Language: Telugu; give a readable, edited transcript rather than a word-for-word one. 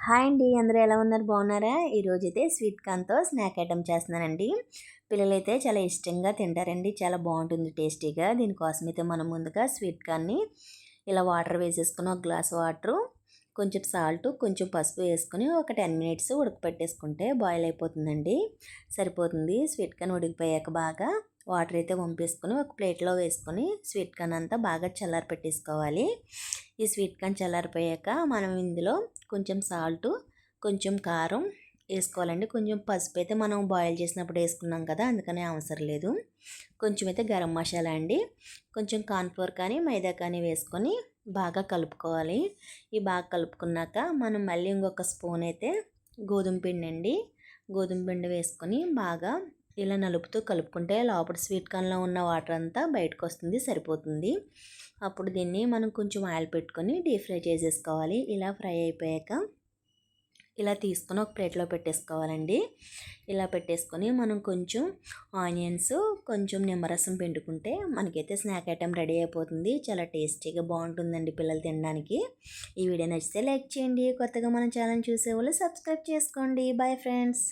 హాయ్ అండి, అందరూ ఎలా ఉన్నారు? బాగున్నారా? ఈరోజైతే స్వీట్ కార్న్తో స్నాక్ ఐటెం చేస్తున్నానండి. పిల్లలైతే చాలా ఇష్టంగా తింటారండి. చాలా బాగుంటుంది టేస్టీగా. దీనికోసం అయితే మనం ముందుగా స్వీట్ కార్న్ని ఇలా వాటర్ వేసేసుకుని, ఒక గ్లాస్ వాటరు, కొంచెం సాల్ట్, కొంచెం పసుపు వేసుకొని ఒక 10 మినిట్స్ ఉడకపెట్టేసుకుంటే బాయిల్ అయిపోతుందండి. సరిపోతుంది. స్వీట్ కార్న్ ఉడికిపోయాక బాగా వాటర్ అయితే వంపేసుకొని ఒక ప్లేట్లో వేసుకొని స్వీట్ కార్న్ అంతా బాగా చల్లారి పెట్టేసుకోవాలి. ఈ స్వీట్ కార్న్ చల్లారిపోయాక మనం ఇందులో కొంచెం సాల్టు, కొంచెం కారం వేసుకోవాలండి. కొంచెం పసుపు అయితే మనం బాయిల్ చేసినప్పుడు వేసుకున్నాం కదా, అందుకనే అవసరం లేదు. కొంచెం అయితే గరం మసాలా అండి, కొంచెం కార్న్ఫ్లోర్ కానీ మైదా కానీ వేసుకొని బాగా కలుపుకోవాలి. ఈ బాగా కలుపుకున్నాక మనం మళ్ళీ ఇంకొక స్పూన్ అయితే గోధుమ పిండి అండి, గోధుమ పిండి వేసుకొని బాగా ఇలా నలుపుతూ కలుపుకుంటే లోపల స్వీట్ కార్న్లో ఉన్న వాటర్ అంతా బయటకు వస్తుంది, సరిపోతుంది. అప్పుడు దీన్ని మనం కొంచెం ఆయిల్ పెట్టుకొని డీప్ ఫ్రై చేసేసుకోవాలి. ఇలా ఫ్రై అయిపోయాక ఇలా తీసుకొని ఒక ప్లేట్లో పెట్టేసుకోవాలండి. ఇలా పెట్టేసుకొని మనం కొంచెం ఆనియన్స్, కొంచెం నిమ్మరసం పిండుకుంటే మనకైతే స్నాక్ ఐటెం రెడీ అయిపోతుంది. చాలా టేస్టీగా బాగుంటుందండి పిల్లలు తినడానికి. ఈ వీడియో నచ్చితే లైక్ చేయండి. కొత్తగా మన ఛానల్ చూసేవాళ్ళు సబ్స్క్రైబ్ చేసుకోండి. Bye friends.